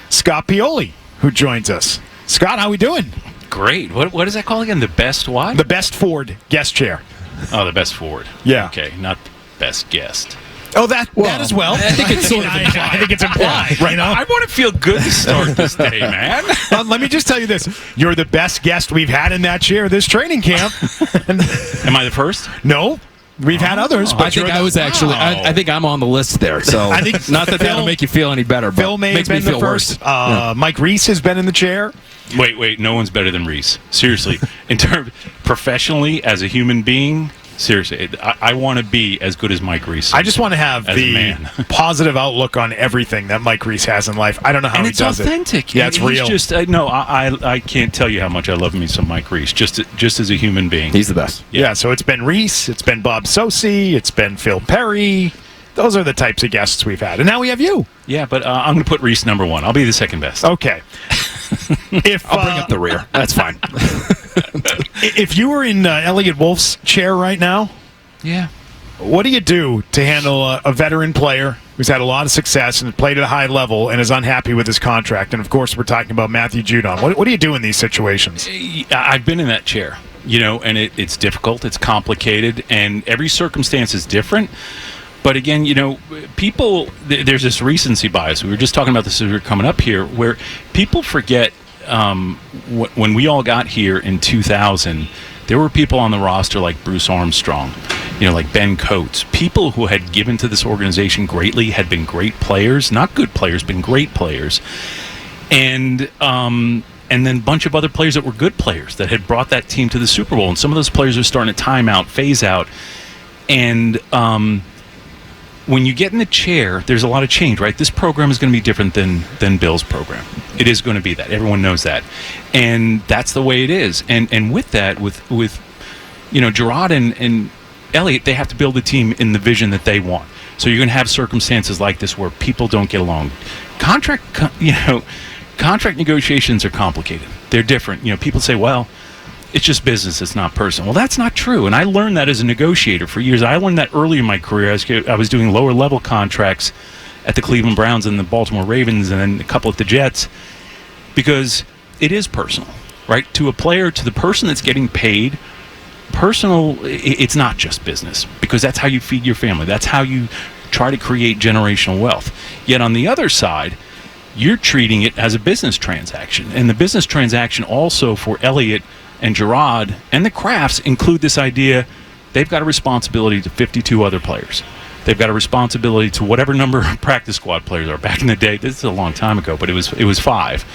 Scott Pioli, who joins us. Scott, how we doing? Great. What is that called again? The best what? The best Ford guest chair. Oh, the best Ford. Yeah. Okay, not the best guest. Oh, that as well. I think it's sort of implied. I think it's implied right now. I want to feel good to start this day, man. Let me just tell you this. You're the best guest we've had in that chair this training camp. Am I the first? No. We've had others, but I think I was actually. I think I'm on the list there. So I think not that that'll make you feel any better. But Phil may have been the first. Yeah. Mike Reese has been in the chair. Wait. No one's better than Reese. Seriously, in terms professionally as a human being. Seriously, I want to be as good as Mike Reese. I just want to have the positive outlook on everything that Mike Reese has in life. I don't know how he does it. And it's authentic. Yeah, it's real. Just I can't tell you how much I love me some Mike Reese. Just as a human being, he's the best. Yeah. So it's been Reese, it's been Bob Sosi, it's been Phil Perry. Those are the types of guests we've had, and now we have you. Yeah, but I'm going to put Reese number one. I'll be the second best. Okay. I'll bring up the rear. That's fine. If you were in Elliot Wolf's chair right now, yeah, what do you do to handle a veteran player who's had a lot of success and played at a high level and is unhappy with his contract? And, of course, we're talking about Matthew Judon. What do you do in these situations? I've been in that chair, and it's difficult, it's complicated, and every circumstance is different. But again, people, there's this recency bias. We were just talking about this as we were coming up here, where people forget when we all got here in 2000, there were people on the roster like Bruce Armstrong, like Ben Coates, people who had given to this organization greatly, had been great players, not good players, been great players. And then a bunch of other players that were good players that had brought that team to the Super Bowl. And some of those players are starting to time out, phase out. And when you get in the chair, there's a lot of change, right? This program is going to be different than Bill's program. It is going to be that. Everyone knows that. And that's the way it is. And with that, with Gerard and Elliott, they have to build a team in the vision that they want. So you're going to have circumstances like this where people don't get along. Contract negotiations are complicated. They're different. People say, well, it's just business, it's not personal. Well, that's not true, and I learned that as a negotiator for years. I learned that early in my career. I was doing lower-level contracts at the Cleveland Browns and the Baltimore Ravens and then a couple at the Jets because it is personal, right? To a player, to the person that's getting paid, personal, it's not just business because that's how you feed your family. That's how you try to create generational wealth. Yet on the other side, you're treating it as a business transaction, and the business transaction also for Elliott and Gerard and the Crafts include this idea they've got a responsibility to 52 other players. They've got a responsibility to whatever number of practice squad players are. Back in the day, this is a long time ago, but it was 5.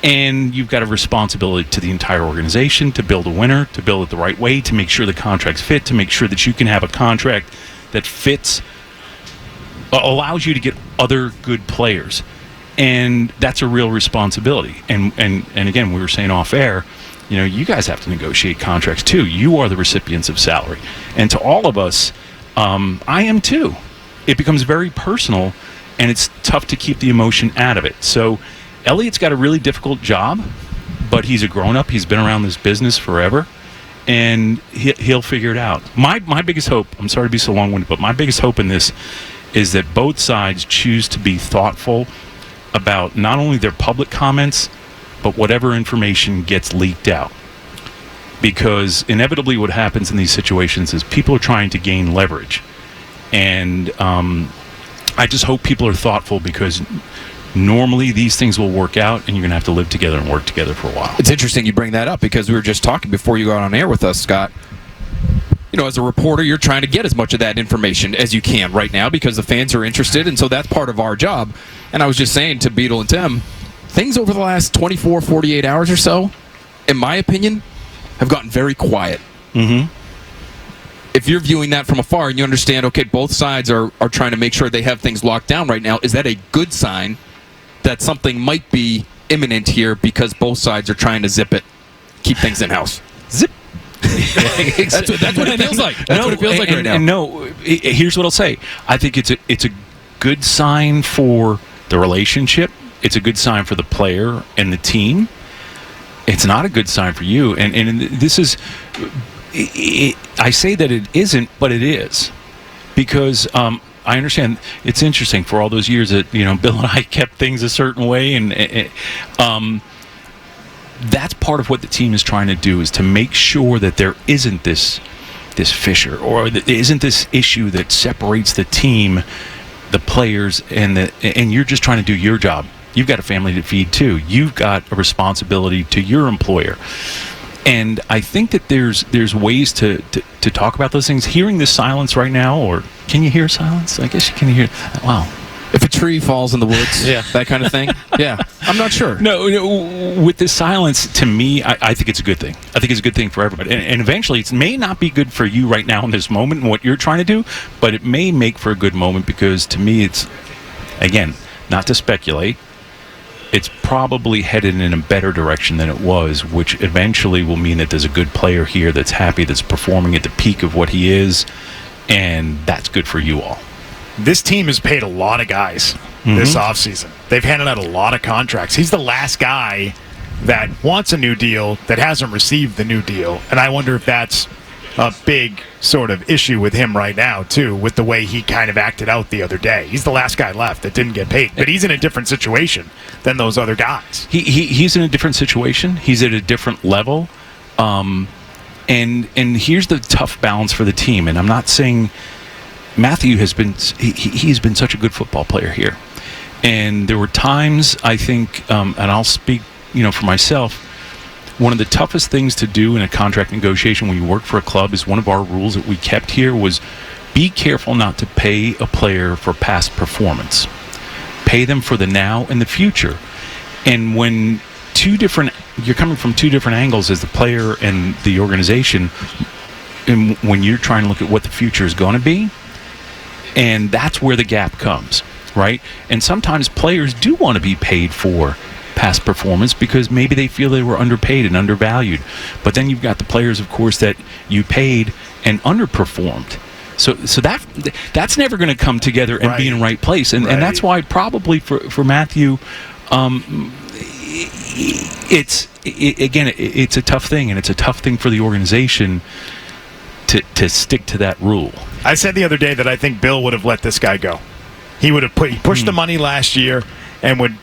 And you've got a responsibility to the entire organization to build a winner, to build it the right way, to make sure the contracts fit, to make sure that you can have a contract that fits, allows you to get other good players. And that's a real responsibility. And again, we were saying off air, you guys have to negotiate contracts too. You are the recipients of salary. And to all of us, I am too. It becomes very personal, and it's tough to keep the emotion out of it. So Elliott's got a really difficult job, but he's a grown-up. He's been around this business forever, and he'll figure it out. My biggest hope, I'm sorry to be so long-winded, but my biggest hope in this is that both sides choose to be thoughtful about not only their public comments, but whatever information gets leaked out. Because inevitably what happens in these situations is people are trying to gain leverage. And I just hope people are thoughtful because normally these things will work out and you're going to have to live together and work together for a while. It's interesting you bring that up because we were just talking before you got on air with us, Scott. As a reporter, you're trying to get as much of that information as you can right now because the fans are interested, and so that's part of our job. And I was just saying to Beetle and Tim, things over the last 24, 48 hours or so, in my opinion, have gotten very quiet. Mm-hmm. If you're viewing that from afar and you understand, okay, both sides are trying to make sure they have things locked down right now, is that a good sign that something might be imminent here because both sides are trying to zip it, keep things in-house? Zip. That's what it feels like. That's what it feels like right now. And here's what I'll say. I think it's a good sign for the relationship. It's a good sign for the player and the team. It's not a good sign for you. And this is, I say that it isn't, but it is. Because I understand. It's interesting for all those years that Bill and I kept things a certain way, and that's part of what the team is trying to do, is to make sure that there isn't this fissure, or that there isn't this issue that separates the team, the players, and you're just trying to do your job. You've got a family to feed too. You've got a responsibility to your employer. And I think that there's ways to talk about those things. Hearing this silence right now, or can you hear silence? I guess you can hear. Wow. If a tree falls in the woods, yeah, that kind of thing. Yeah, I'm not sure. No, with this silence, to me, I think it's a good thing. I think it's a good thing for everybody. And eventually, it may not be good for you right now in this moment and what you're trying to do, but it may make for a good moment, because to me, it's, again, not to speculate, it's probably headed in a better direction than it was, which eventually will mean that there's a good player here that's happy, that's performing at the peak of what he is, and that's good for you all. This team has paid a lot of guys this offseason. They've handed out a lot of contracts. He's the last guy that wants a new deal that hasn't received the new deal, and I wonder if that's a big sort of issue with him right now, too, with the way he kind of acted out the other day. He's the last guy left that didn't get paid, but he's in a different situation than those other guys. He's in a different situation. He's at a different level. And here's the tough balance for the team, and I'm not saying Matthew has been he's been such a good football player here, and there were times, I think, and I'll speak for myself, one of the toughest things to do in a contract negotiation when you work for a club is, one of our rules that we kept here was, be careful not to pay a player for past performance. Pay them for the now and the future. And when you're coming from two different angles as the player and the organization, and when you're trying to look at what the future is going to be, and that's where the gap comes, right? And sometimes players do want to be paid for past performance because maybe they feel they were underpaid and undervalued. But then you've got the players, of course, that you paid and underperformed. So that's never going to come together and be in the right place. And that's why probably for Matthew, it's a tough thing, and it's a tough thing for the organization to stick to that rule. I said the other day that I think Bill would have let this guy go. He would have pushed the money last year and would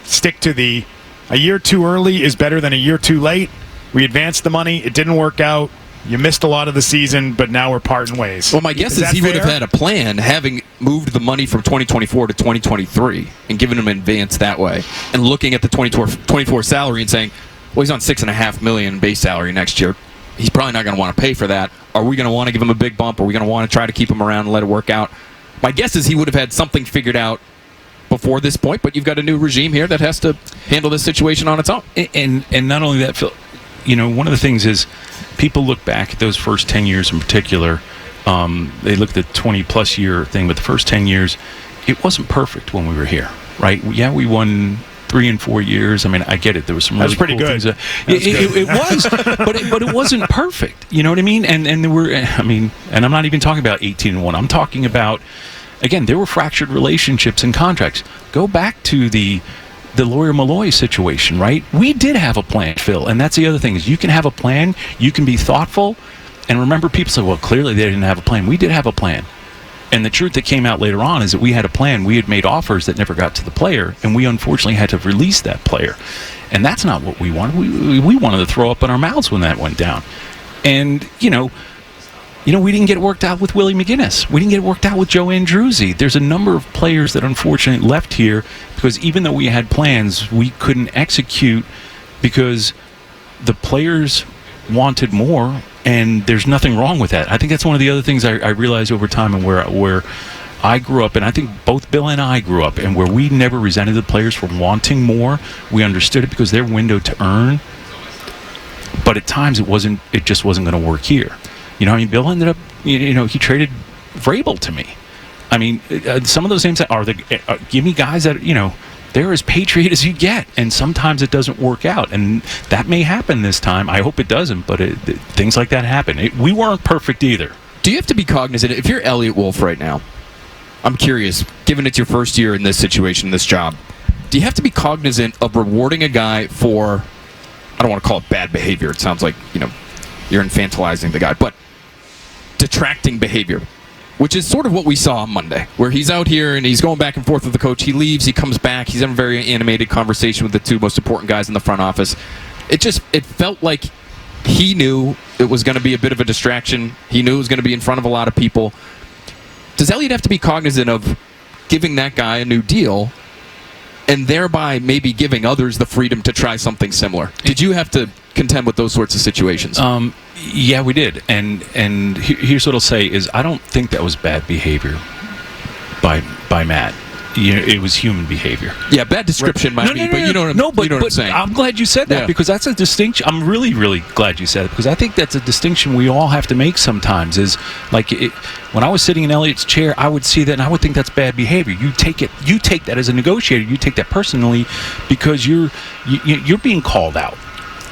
stick to a year too early is better than a year too late. We advanced the money. It didn't work out. You missed a lot of the season, but now we're parting ways. Well, my guess is he would have had a plan, having moved the money from 2024 to 2023 and given him an advance that way, and looking at the 24 salary and saying, well, he's on $6.5 million base salary next year. He's probably not going to want to pay for that. Are we going to want to give him a big bump? Are we going to want to try to keep him around and let it work out? My guess is he would have had something figured out before this point, but you've got a new regime here that has to handle this situation on its own. And not only that, Phil, one of the things is people look back at those first 10 years in particular. They look at the 20-plus year thing, but the first 10 years, it wasn't perfect when we were here, right? Yeah, we won 3 and 4 years. I mean, I get it. There was some really pretty cool good. things. It was, but it wasn't perfect. You know what I mean? And there were, and I'm not even talking about 18-1. I'm talking about, again, there were fractured relationships and contracts. Go back to the Lawyer Malloy situation, right? We did have a plan, Phil, and that's the other thing, is you can have a plan, you can be thoughtful, and remember, people say, well, clearly they didn't have a plan. We did have a plan. And the truth that came out later on is that we had a plan. We had made offers that never got to the player, and we unfortunately had to release that player. And that's not what we wanted. We wanted to throw up in our mouths when that went down. And, we didn't get it worked out with Willie McGinnis. We didn't get it worked out with Joe Andruzzi. There's a number of players that unfortunately left here because even though we had plans, we couldn't execute because the players wanted more, and there's nothing wrong with that. I think that's one of the other things I realized over time, and where I grew up, and I think both Bill and I grew up, and where we never resented the players for wanting more. We understood it because their window to earn. But at times it just wasn't going to work here. Bill ended up, he traded Vrabel to me. I mean, some of those names are give me guys that, they're as patriot as you get, and sometimes it doesn't work out, and that may happen this time. I hope it doesn't, but things like that happen. We weren't perfect either. Do you have to be cognizant, if you're Elliot Wolf right now, I'm curious, given it's your first year in this situation, this job, do you have to be cognizant of rewarding a guy for, I don't want to call it bad behavior, it sounds like, you're infantilizing the guy, but detracting behavior, which is sort of what we saw on Monday, where he's out here and he's going back and forth with the coach. He leaves, he comes back, he's having a very animated conversation with the two most important guys in the front office. It felt like he knew it was going to be a bit of a distraction. He knew it was going to be in front of a lot of people. Does Elliott have to be cognizant of giving that guy a new deal and thereby maybe giving others the freedom to try something similar? Did you have to contend with those sorts of situations? Yeah, we did. And here's what I'll say is I don't think that was bad behavior by Matt. It was human behavior. Yeah, bad description might be, but you know what I'm saying. I'm glad you said that because that's a distinction. I'm really, really glad you said it because I think that's a distinction we all have to make sometimes. Is like when I was sitting in Elliott's chair, I would see that and I would think that's bad behavior. You take that as a negotiator. You take that personally because you're being called out,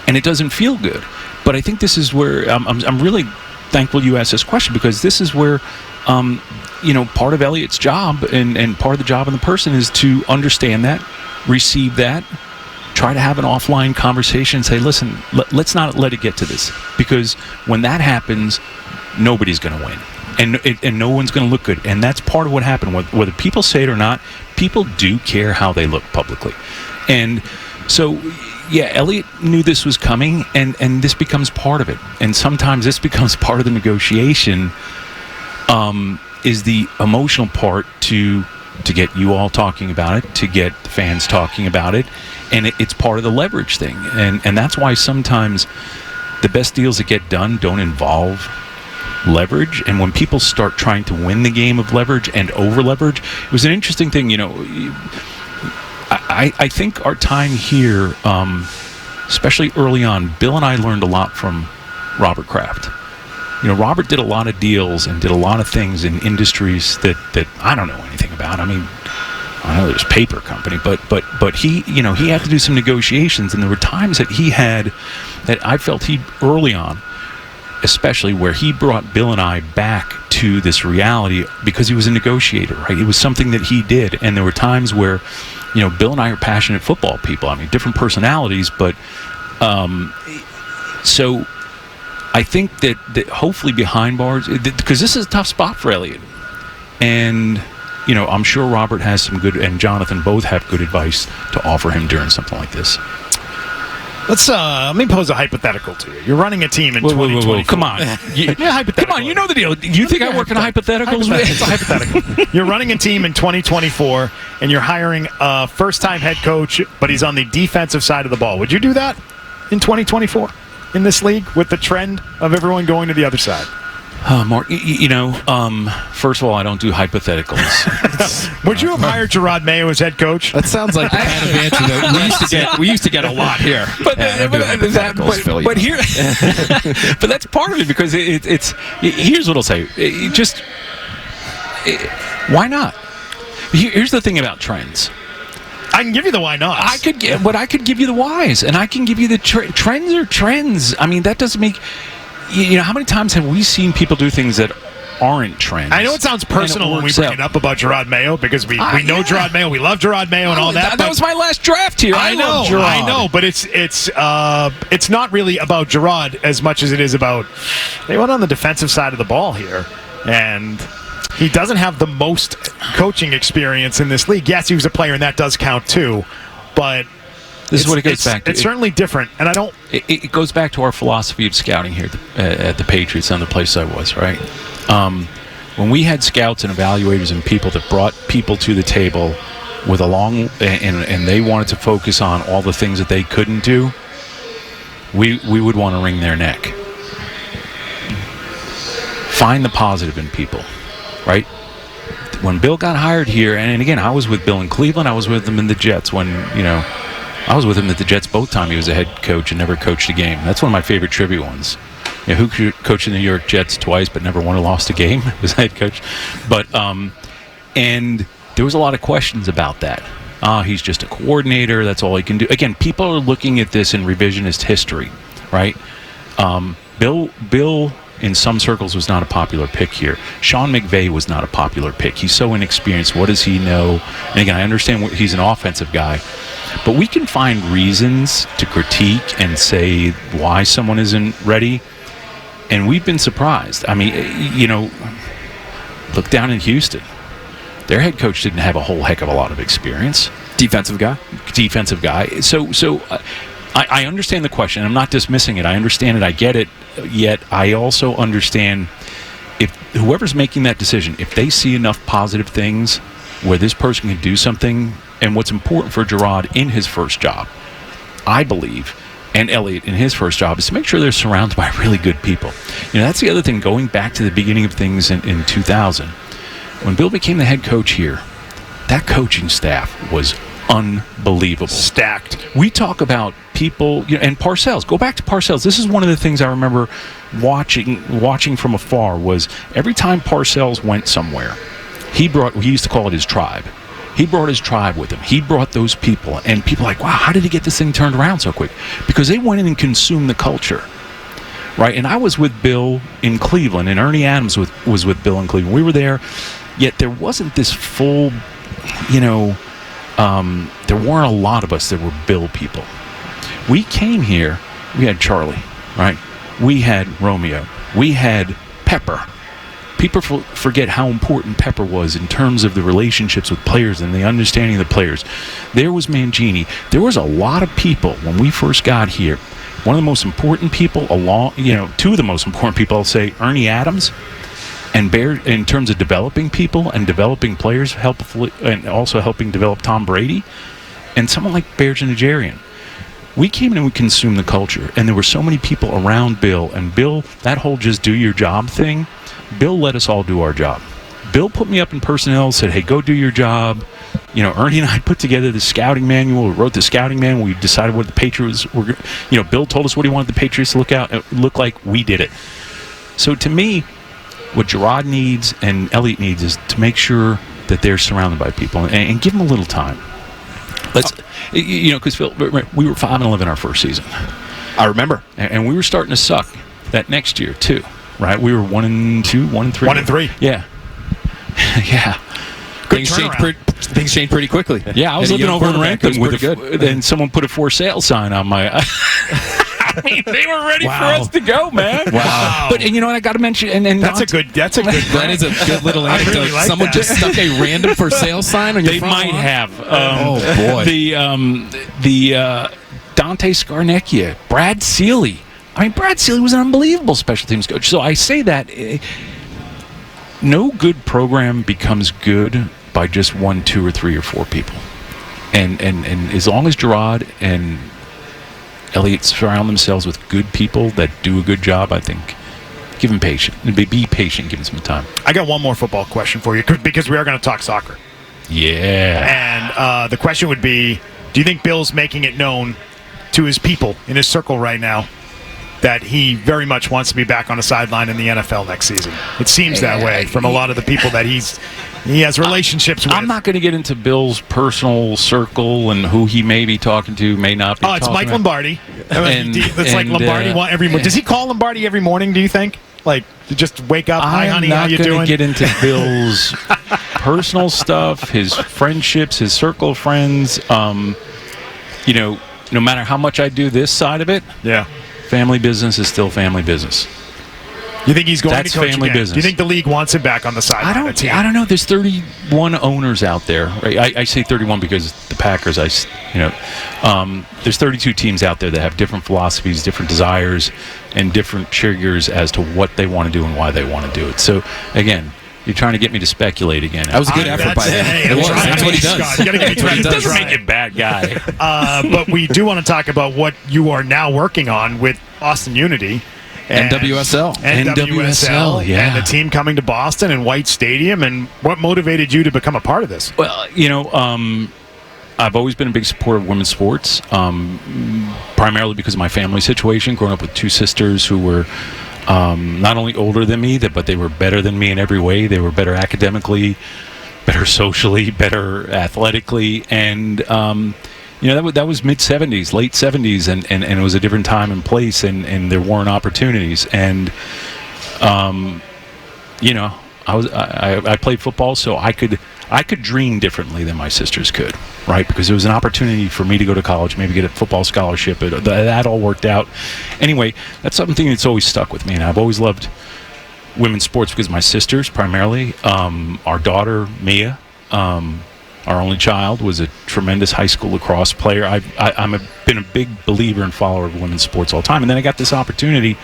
and it doesn't feel good. But I think this is where I'm really thankful you asked this question because this is where. Part of Elliott's job and part of the job of the person is to understand that, receive that, try to have an offline conversation and say, listen, let's not let it get to this. Because when that happens, nobody's going to win. And no one's going to look good. And that's part of what happened. Whether people say it or not, people do care how they look publicly. And so, yeah, Elliott knew this was coming, and this becomes part of it. And sometimes this becomes part of the negotiation. Is the emotional part to get you all talking about it, to get the fans talking about it, and it's part of the leverage thing. And that's why sometimes the best deals that get done don't involve leverage. And when people start trying to win the game of leverage and over-leverage, it was an interesting thing, I think our time here, especially early on, Bill and I learned a lot from Robert Kraft. Robert did a lot of deals and did a lot of things in industries that I don't know anything about. I mean, I know there's a paper company, but he had to do some negotiations, and there were times that he had that I felt he early on, especially where he brought Bill and I back to this reality because he was a negotiator, right? It was something that he did, and there were times where, Bill and I are passionate football people. I mean, different personalities, but so. I think that hopefully behind bars, because this is a tough spot for Elliott. And, I'm sure Robert has some good, and Jonathan both have good advice to offer him during something like this. Let me pose a hypothetical to you. You're running a team in 2024. Come on. Hypothetical. Come on, you know the deal. You think I work in hypotheticals? It's a hypothetical. You're running a team in 2024, and you're hiring a first-time head coach, but he's on the defensive side of the ball. Would you do that in 2024? In this league, with the trend of everyone going to the other side? Mark, first of all, I don't do hypotheticals. Would you have hired Gerard Mayo as head coach? That sounds like the kind of answer that we used to get a lot here. But that's part of it because it's. Here's what I'll say. Why not? Here's the thing about trends. I can give you the why not. I could give you the whys, and I can give you the trends are trends. I mean, that doesn't make. How many times have we seen people do things that aren't trends? I know it sounds personal when we bring it up about Gerard Mayo because we know Gerard Mayo, we love Gerard Mayo and all that. That was my last draft here. I know, but it's not really about Gerard as much as it is about they went on the defensive side of the ball here, and he doesn't have the most coaching experience in this league. Yes, he was a player, and that does count too. But this is what it goes back to. It's certainly different, and I don't. It goes back to our philosophy of scouting here at the Patriots and the place I was, right? When we had scouts and evaluators and people that brought people to the table with a long and they wanted to focus on all the things that they couldn't do, we would want to wring their neck. Find the positive in people. Right? When Bill got hired here, and again, I was with Bill in Cleveland, I was with him in the Jets when, I was with him at the Jets both times he was a head coach and never coached a game. That's one of my favorite trivia ones. Who coached the New York Jets twice but never won or lost a game was head coach. But, and there was a lot of questions about that. He's just a coordinator, that's all he can do. Again, people are looking at this in revisionist history, right? Bill in some circles was not a popular pick here. Sean McVay was not a popular pick. He's so inexperienced. What does he know? And again, I understand he's an offensive guy. But we can find reasons to critique and say why someone isn't ready. And we've been surprised. I mean, Look down in Houston. Their head coach didn't have a whole heck of a lot of experience. Defensive guy. So I understand the question. I'm not dismissing it. I understand it. I get it. Yet I also understand if whoever's making that decision, if they see enough positive things where this person can do something, and what's important for Gerard in his first job, I believe, and Elliott in his first job, is to make sure they're surrounded by really good people. That's the other thing, going back to the beginning of things in 2000. When Bill became the head coach here, that coaching staff was unbelievable. Stacked. We talk about people, and Parcells. Go back to Parcells. This is one of the things I remember watching from afar was every time Parcells went somewhere, we used to call it his tribe. He brought his tribe with him. He brought those people, and people are like, wow, how did he get this thing turned around so quick? Because they went in and consumed the culture, right? And I was with Bill in Cleveland, and Ernie Adams was with Bill in Cleveland. We were there, yet there wasn't this full, there weren't a lot of us that were Bill people. We came here, we had Charlie, right? We had Romeo. We had Pepper. People forget how important Pepper was in terms of the relationships with players and the understanding of the players. There was Mangini. There was a lot of people when we first got here. One of the most important people, two of the most important people, I'll say, Ernie Adams and Bear, in terms of developing people and developing players, and also helping develop Tom Brady, and someone like Bear Najarian. We came in and we consumed the culture, and there were so many people around Bill, and Bill, that whole just do your job thing, Bill let us all do our job. Bill put me up in personnel, said, hey, go do your job. Ernie and I put together the scouting manual. We wrote the scouting manual. We decided what the Patriots were. Bill told us what he wanted the Patriots to look like. We did it. So to me, what Gerard needs and Elliott needs is to make sure that they're surrounded by people and give them a little time. Because Phil, we were 5-11 our first season. I remember. And we were starting to suck that next year, too. Right, we were 1-2, 1-3. 1-3. Yeah, yeah. Things changed pretty quickly. Yeah, I was living over in Renton with good. Then someone put a for sale sign on my. I mean, they were ready for us to go, man. Wow. But I got to mention, and that's a good. That is a good little anecdote. Really like Someone that. just stuck a random for sale sign on your They front might lawn? have. Oh boy. The Dante Scarnecchia, Brad Seeley. I mean, Brad Seeley was an unbelievable special teams coach. So I say that no good program becomes good by just 1, 2, or 3, or 4 people. And as long as Gerard and Elliott surround themselves with good people that do a good job, I think, give them patience. Be patient, give them some time. I got one more football question for you because we are going to talk soccer. Yeah. And the question would be, do you think Bill's making it known to his people in his circle right now that he very much wants to be back on the sideline in the NFL next season? It seems that way from a lot of the people that he has relationships with. I'm not going to get into Bill's personal circle and who he may be talking to, may not be. Oh, it's Mike Lombardi. It's like and, Lombardi every morning. Does he call Lombardi every morning, do you think? Like, to just wake up, hi, honey, how you doing? I'm not going to get into Bill's personal stuff, his friendships, his circle of friends. No matter how much I do this side of it, yeah, family business is still family business. You think he's going That's to coach family again? business. Do you think the league wants him back on the sideline? I don't know. There's 31 owners out there. Right? I say 31 because the Packers. There's 32 teams out there that have different philosophies, different desires, and different triggers as to what they want to do and why they want to do it. So again, you're trying to get me to speculate again. That was a good effort by him. That's what he does. Scott, you got to give me credit. It doesn't make you a bad guy. But we do want to talk about what you are now working on with Boston Unity. NWSL. NWSL, yeah. And the team coming to Boston and White Stadium. And what motivated you to become a part of this? Well, I've always been a big supporter of women's sports, primarily because of my family situation, growing up with 2 sisters who were not only older than me, but they were better than me in every way. They were better academically, better socially, better athletically, and that was mid-'70s, late '70s, and it was a different time and place, and there weren't opportunities, and I played football, so I could dream differently than my sisters could, right? Because there was an opportunity for me to go to college, maybe get a football scholarship. That all worked out. Anyway, that's something that's always stuck with me, and I've always loved women's sports because my sisters primarily. Our daughter Mia, our only child, was a tremendous high school lacrosse player. I'm been a big believer and follower of women's sports all the time. And then I got this opportunity.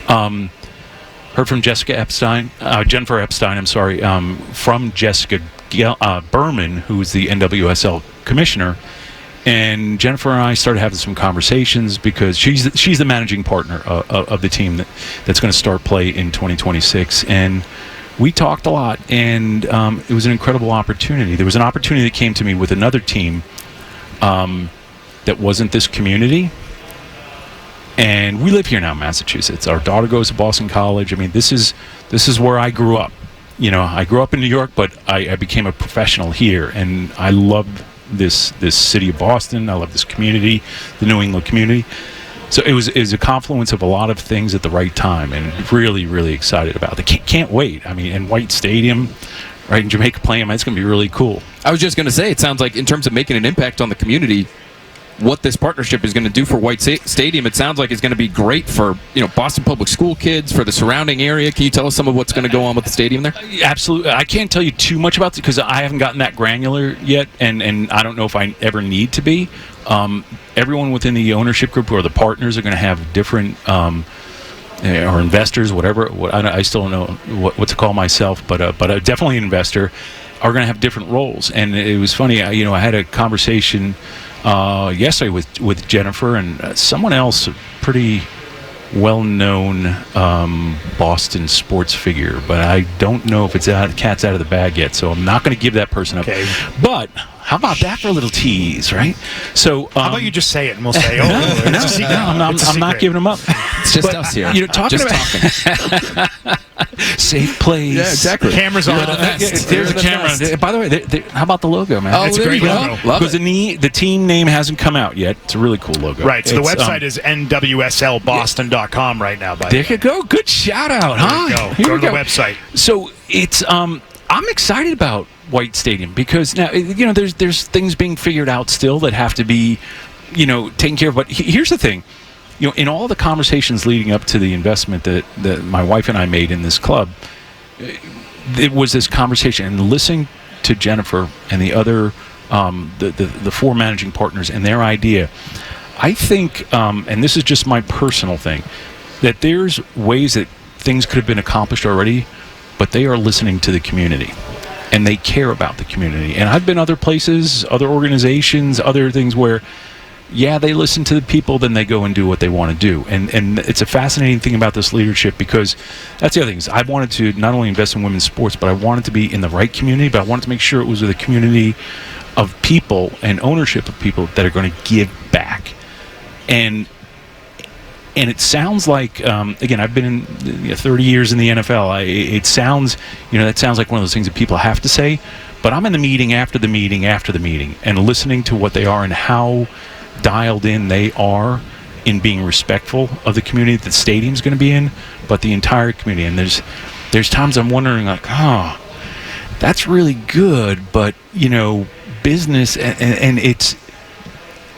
Heard from Jennifer Epstein. I'm sorry. From Jessica Berman, who is the NWSL commissioner. And Jennifer and I started having some conversations because she's the managing partner of the team that's going to start play in 2026. And we talked a lot, and it was an incredible opportunity. There was an opportunity that came to me with another team that wasn't this community. And we live here now in Massachusetts. Our daughter goes to Boston College. I mean, this is where I grew up. You know, I grew up in New York, but I became a professional here, and I love this city of Boston. I love this community, the New England community. So it was a confluence of a lot of things at the right time, and really, really excited about it. Can't wait. I mean, in White Stadium, right in Jamaica playing, it's going to be really cool. I was just going to say, it sounds like in terms of making an impact on the community, what this partnership is going to do for White Stadium, it sounds like it's going to be great for Boston Public School kids, for the surrounding area. Can you tell us some of what's going to go on with the stadium there? Absolutely. I can't tell you too much about it because I haven't gotten that granular yet, and I don't know if I ever need to be. Everyone within the ownership group or the partners are going to have different or investors, whatever. I still don't know what to call myself, but definitely an investor, are going to have different roles. And it was funny. I had a conversation yesterday with Jennifer and someone else, a pretty well-known Boston sports figure, but I don't know if the cat's out of the bag yet, so I'm not going to give that person up. Okay. But how about that for a little tease, right? So how about you just say it and we'll say, it's a secret. I'm not giving them up. It's just us here. Talking safe place. Yeah, exactly. Cameras on. There's a camera. By the way, how about the logo, man? Oh, it's a great logo. Because the team name hasn't come out yet. It's a really cool logo. Right. So the website is nwslboston.com right now. There you go. Good shout out, huh? Go to the website. So it's I'm excited about White Stadium because now there's things being figured out still that have to be taken care of. But here's the thing. In all the conversations leading up to the investment that my wife and I made in this club, it was this conversation and listening to Jennifer and the other, the four managing partners and their idea. I think, and this is just my personal thing, that there's ways that things could have been accomplished already, but they are listening to the community. And they care about the community. And I've been other places, other organizations, other things where they listen to the people, then they go and do what they want to do. And it's a fascinating thing about this leadership because that's the other thing. Is I wanted to not only invest in women's sports, but I wanted to be in the right community, but I wanted to make sure it was with a community of people and ownership of people that are going to give back. And it sounds like, again, I've been in 30 years in the NFL. It sounds, that sounds like one of those things that people have to say, but I'm in the meeting after the meeting after the meeting and listening to what they are and how dialed in they are in being respectful of the community that the stadium's going to be in, but the entire community. And there's times I'm wondering, like, that's really good, but business and it's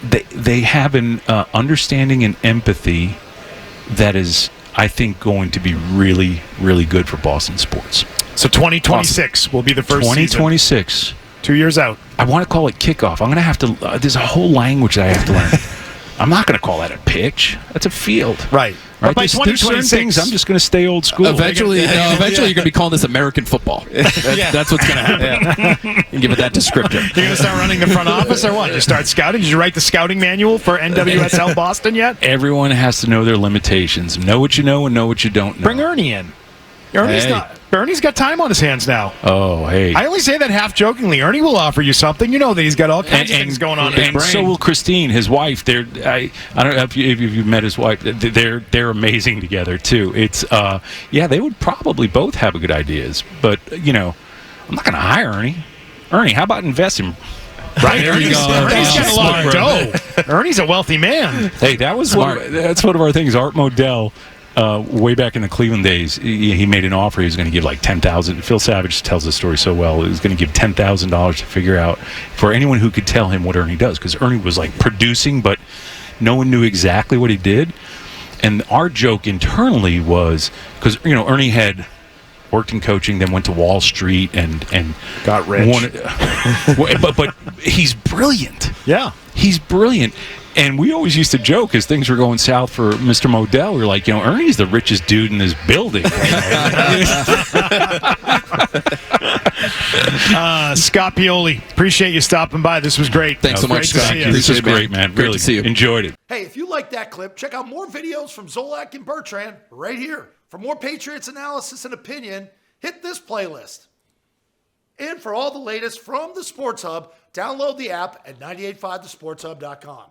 they have an understanding and empathy that is, I think, going to be really, really good for Boston sports. So 2026 will be the first 2026. Season. 2 years out. I want to call it kickoff. I'm going to have to. There's a whole language that I have to learn. I'm not going to call that a pitch. That's a field. Right. But by 2026, things I'm just going to stay old school. Eventually, you're going to be calling this American football. That's what's going to happen. And give it that descriptor. You're going to start running the front office or what? You start scouting? Did you write the scouting manual for NWSL Boston yet? Everyone has to know their limitations. Know what you know and know what you don't know. Bring Ernie in. Ernie's got time on his hands now. Oh, hey. I only say that half jokingly. Ernie will offer you something. You know that he's got all kinds of things going on in his brain. And so will Christine, his wife. I don't know if you've met his wife. They're amazing together, too. It's, they would probably both have good ideas. But, I'm not going to hire Ernie. Ernie, how about invest in... Right, Ernie's got a lot of dough. Ernie's a wealthy man. Hey, that's one of our things. Art Modell, way back in the Cleveland days, he made an offer. He was going to give like $10,000. Phil Savage tells the story so well. He was going to give $10,000 to figure out for anyone who could tell him what Ernie does, because Ernie was like producing, but no one knew exactly what he did. And our joke internally was, because Ernie had worked in coaching, then went to Wall Street and Got rich. but he's brilliant. Yeah. He's brilliant. And we always used to joke as things were going south for Mr. Modell. We were like, Ernie's the richest dude in this building. Scott Pioli, appreciate you stopping by. This was great. Thanks so much, Great to Scott. see you. This was Appreciate it, great, man. Great Really to see you. enjoyed it. Hey, if you like that clip, check out more videos from Zolak and Bertrand right here. For more Patriots analysis and opinion, hit this playlist. And for all the latest from the Sports Hub, download the app at 985thesportshub.com.